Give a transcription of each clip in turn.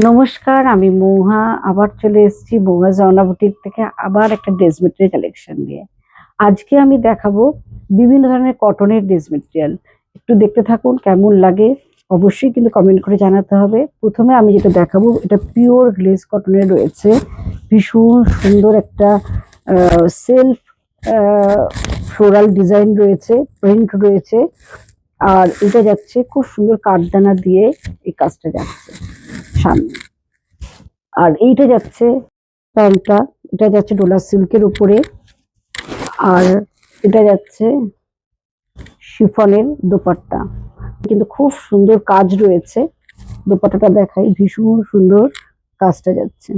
নমস্কার, আমি মৌহা। আবার চলে এসেছি মৌহা জামনা বুটিক থেকে আবার একটা ড্রেস মেটেরিয়াল কালেকশন নিয়ে। আজকে আমি দেখাবো বিভিন্ন ধরনের কটনের ড্রেস মেটেরিয়াল। একটু দেখতে থাকুন, কেমন লাগে অবশ্যই কিন্তু কমেন্ট করে জানাতে হবে। প্রথমে আমি যেটা দেখাবো এটা পিওর গ্লেজ কটনের রয়েছে। ভীষণ সুন্দর একটা সেলফ ফ্লোরাল ডিজাইন রয়েছে, প্রিন্ট রয়েছে। আর এটা যাচ্ছে খুব সুন্দর কাঠদানা দিয়ে এই কাজটা যাচ্ছে সামনে। আর এইটা যাচ্ছে প্যান্টটা, এটা যাচ্ছে ডোলা সিল্কের উপরে। আর এটা যাচ্ছে শিফনের দোপাট্টা, কিন্তু খুব সুন্দর কাজ রয়েছে। দোপাট্টাটা দেখাই, ভীষণ সুন্দর কাজটা যাচ্ছে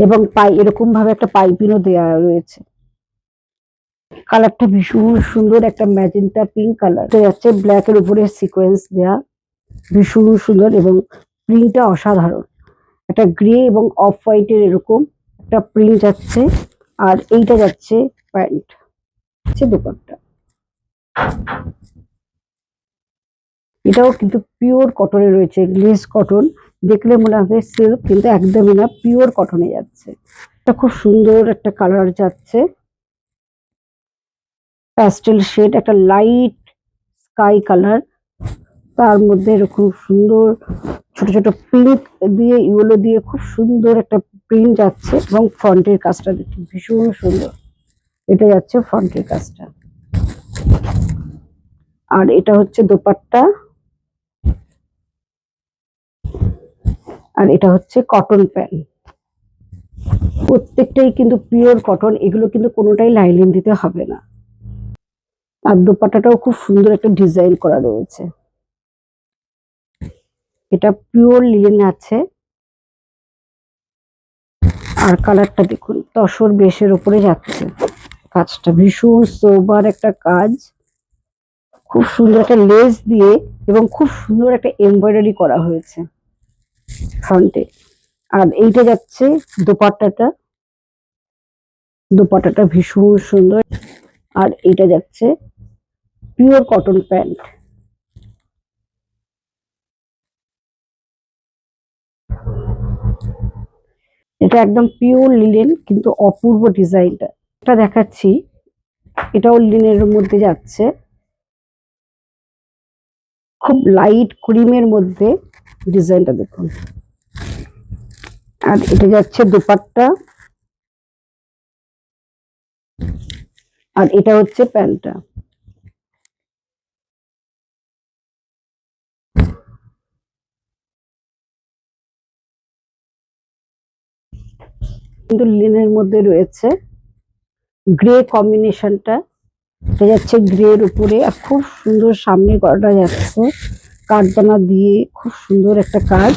এবং এরকম ভাবে একটা পাইপিংও দেওয়া রয়েছে। কালারটা ভীষণ সুন্দর, একটা ম্যাজেন্টা পিঙ্ক কালার। এটা যাচ্ছে ব্ল্যাক এর উপরে সিকোয়েন্স দেয়া, ভীষণ সুন্দর এবং প্রিন্টটা অসাধারণ। একটা গ্রে এবং অফ হোয়াইটের এরকম একটা প্রিন্ট যাচ্ছে। আর এইটা যাচ্ছে প্যান্ট, হচ্ছে দোপাট্টা। এটাও কিন্তু পিওর কটনে রয়েছে, গ্লেজ কটন। দেখলে মনে হবে সিল্ক, কিন্তু একদমই না, পিওর কটনে যাচ্ছে। এটা খুব সুন্দর একটা কালার যাচ্ছে, প্যাস্টেল শেড, একটা লাইট স্কাই কালার। তার মধ্যে এরকম সুন্দর ছোট ছোট পিঙ্ক দিয়ে ইয়েলো দিয়ে খুব সুন্দর একটা প্রিন্ট যাচ্ছে এবং ফ্রন্টের কাজটা দেখুন ভীষণ সুন্দর। এটা যাচ্ছে ফ্রন্টের কাজটা। আর এটা হচ্ছে দোপাট্টা। আর এটা হচ্ছে কটন প্যান্ট। প্রত্যেকটাই কিন্তু পিওর কটন, এগুলো কিন্তু কোনোটাই লাইলিন দিতে হবে না। আর দোপাট্টাটাও খুব সুন্দর একটা ডিজাইন করা রয়েছে। এটা পিওর লিনেন আছে। আর কালারটা দেখুন, তসর বেশের উপরে যাচ্ছে কাজটা, ভীষণ সোবার একটা কাজ। খুব সুন্দর একটা লেস দিয়ে এবং খুব সুন্দর একটা এমব্রয়ডারি করা হয়েছে ফ্রন্টে। আর এইটা যাচ্ছে দোপাট্টাটা, দোপাট্টাটা ভীষণ সুন্দর। আর এইটা যাচ্ছে পিওর কটন প্যান্ট। এটা একদম পিওর লিনেন, কিন্তু অপূর্ব ডিজাইনটা। এটা দেখাচ্ছি, এটাও লিনেনের মধ্যে যাচ্ছে, খুব লাইট ক্রিমের মধ্যে ডিজাইনটা দেখুন। আর এটা যাচ্ছে দোপাট্টা। আর এটা হচ্ছে প্যান্টটা। কিন্তু লিনেনের মধ্যে রয়েছে গ্রে কম্বিনেশনটা। এটা যাচ্ছে গ্রের উপরে, আর খুব সুন্দর সামনে করাটা যাচ্ছে কাঠদানা দিয়ে, খুব সুন্দর একটা কাজ।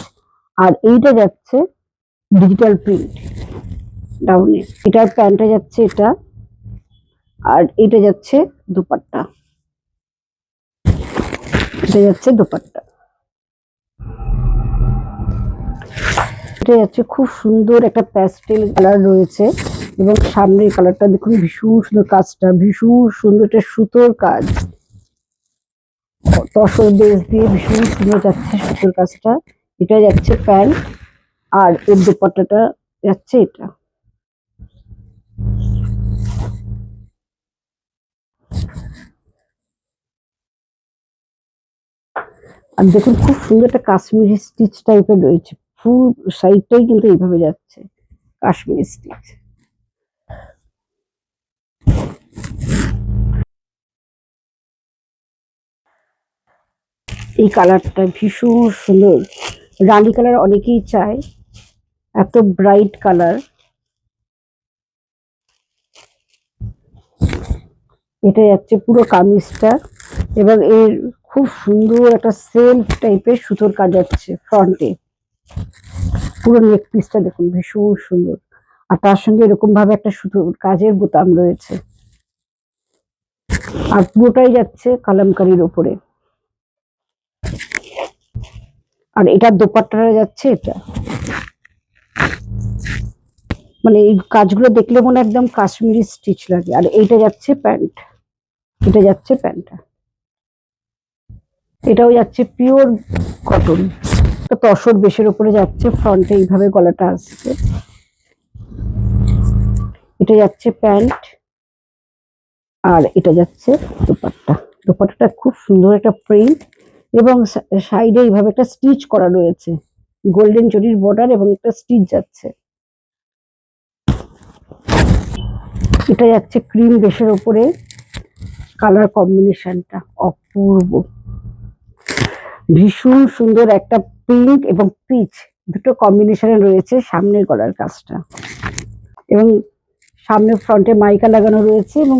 আর এইটা যাচ্ছে ডিজিটাল প্রিন্ট ডাউনে। এটার প্যান্টটা যাচ্ছে এটা। আর এটা যাচ্ছে দোপাট্টা, এটা যাচ্ছে দোপাট্টা। এটা যাচ্ছে খুব সুন্দর একটা প্যাস্টেল কালার রয়েছে এবং সামনের কালারটা দেখুন, ভীষণ সুন্দর কাজটা, ভীষণ সুন্দর একটা সুতোর কাজ, তসর বেস দিয়ে ভীষণ সুন্দর যাচ্ছে সুতোর কাজটা। এটা যাচ্ছে প্যান্ট। আর এর দোপাট্টাটা যাচ্ছে এটা। আর দেখুন, খুব সুন্দর একটা কাশ্মীরি স্টিচ টাইপের রয়েছে, ফুল সাইডটাই কিন্তু এইভাবে যাচ্ছে কাশ্মীরি স্টিচ। এই কালারটা ভীষণ সুন্দর, রানী কালার অনেকেই চায়, এত ব্রাইট কালার। এটা যাচ্ছে পুরো কামিজটা এবং এর খুব সুন্দর একটা সেলফ টাইপের সুতোর কাজ যাচ্ছে ফ্রন্টে। পুরো নেক পিসটা দেখুন ভীষণ সুন্দর। আর তার সঙ্গে এরকম ভাবে একটা সুতোর কাজের বোতাম রয়েছে। আর পুরোটাই যাচ্ছে কালামকারীর উপরে। আর এটার দোপাট্টাটা যাচ্ছে এটা, মানে এই কাজগুলো দেখলে মনে একদম কাশ্মীরি স্টিচ লাগে। আর এইটা যাচ্ছে প্যান্ট, এটা যাচ্ছে প্যান্টটা। এটাও যাচ্ছে পিওর কটন, একটা তসর বেশের উপরে যাচ্ছে, ফ্রন্টে এইভাবে গলাটা আসছে। এটা যাচ্ছে প্যান্ট, আর এটা যাচ্ছে দোপাট্টা। দোপাট্টাটা খুব সুন্দর একটা প্রিন্ট এবং সাইডে এইভাবে একটা স্টিচ করা রয়েছে, গোল্ডেন জরির বর্ডার এবং একটা স্টিচ যাচ্ছে। এটা যাচ্ছে ক্রিম বেশের উপরে, কালার কম্বিনেশনটা অপূর্ব, ভীষণ সুন্দর একটা পিঙ্ক এবং পিচ দুটো কম্বিনেশনে রয়েছে সামনের গলার কাজটা, এবং সামনে ফ্রন্টে মাইকা লাগানো রয়েছে এবং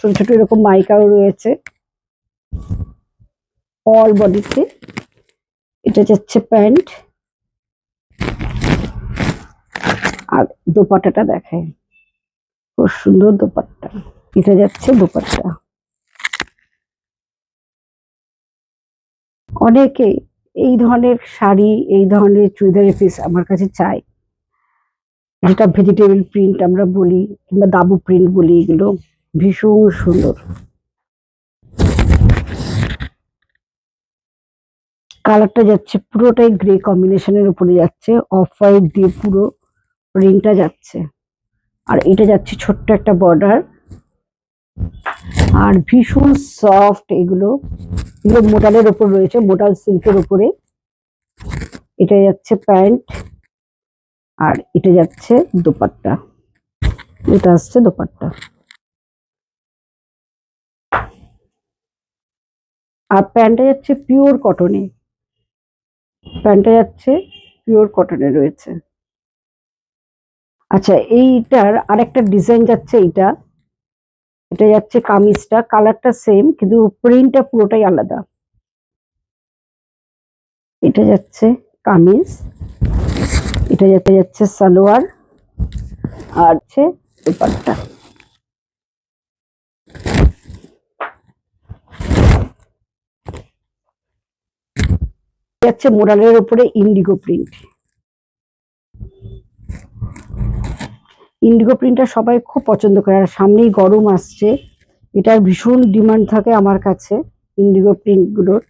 ছোট ছোট এরকম মাইকাও রয়েছে অল বডিতে। এটা যাচ্ছে প্যান্ট, আর দোপাট্টাটা দেখায়, খুব সুন্দর দোপাট্টা। এটা যাচ্ছে দোপাট্টা। অনেকে এই ধরনের শাড়ি, এই ধরনের চুড়িদারের পিস আমার কাছে চাই, যেটা ভেজিটেবল প্রিন্ট আমরা বলি কিংবা দাবু প্রিন্ট বলি, এগুলো ভীষণ সুন্দর। কালারটা যাচ্ছে পুরোটাই গ্রে কম্বিনেশনের উপরে যাচ্ছে, অফ হোয়াইট দিয়ে পুরো রিংটা যাচ্ছে, আর এটা যাচ্ছে ছোট্ট একটা বর্ডার, আর ভীষণ সফট এগুলো। এগুলো মোটালের উপর রয়েছে, মোটাল সিল্কের উপরে। এটা যাচ্ছে প্যান্ট, আর এটা যাচ্ছে দোপাট্টা। এটা আসছে দোপাট্টা, আর প্যান্টটা যাচ্ছে পিওর কটনে। প্যান্টটা যাচ্ছে পিওর কটনে রয়েছে। আচ্ছা, এইটার আরেকটা ডিজাইন যাচ্ছে, এইটা এটা যাচ্ছে কামিজটা, কালারটা সেম কিন্তু প্রিন্টটা পুরোটাই আলাদা। এটা যাচ্ছে কামিজ, এটা যাচ্ছে সালোয়ার, আর হচ্ছে দোপাট্টা। যাচ্ছে মোরালের উপরে ইন্ডিগো প্রিন্ট। ইন্ডিগো প্রিন্টটা সবাই খুব পছন্দ করে, আর সামনেই গরম আসছে, এটার ভীষণ ডিমান্ড থাকে আমার কাছে ইন্ডিগো প্রিন্ট গুলোর।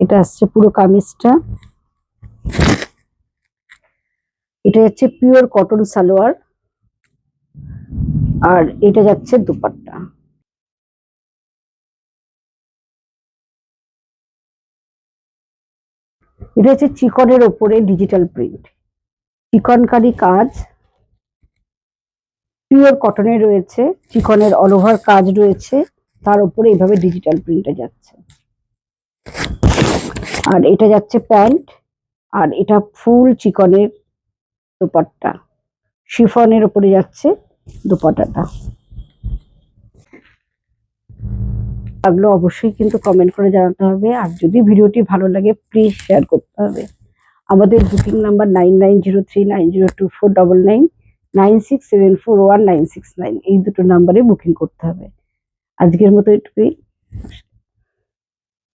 এটা আসছে পুরো কামিজটা, এটা যাচ্ছে পিওর কটন সালোয়ার, আর এটা যাচ্ছে দোপাট্টা। এটা হচ্ছে চিকনের ওপরে ডিজিটাল প্রিন্ট, চিকনকারি কাজ, পিওর কটনে রয়েছে, চিকনের অল ওভার কাজ রয়েছে, তার উপরে এইভাবে ডিজিটাল প্রিন্টে যাচ্ছে। আর এটা যাচ্ছে প্যান্ট, আর এটা ফুল চিকনের দোপাট্টা, শিফনের উপরে যাচ্ছে দোপাট্টাটা। লাগলো অবশ্যই কিন্তু কমেন্ট করে জানাতে হবে, আর যদি ভিডিওটি ভালো লাগে প্লিজ শেয়ার করতে হবে। আমাদের বুকিং নাম্বার 9903902499, 96741969, এই দুটো নাম্বারে বুকিং করতে হবে। আজকের মতো এটুকুই।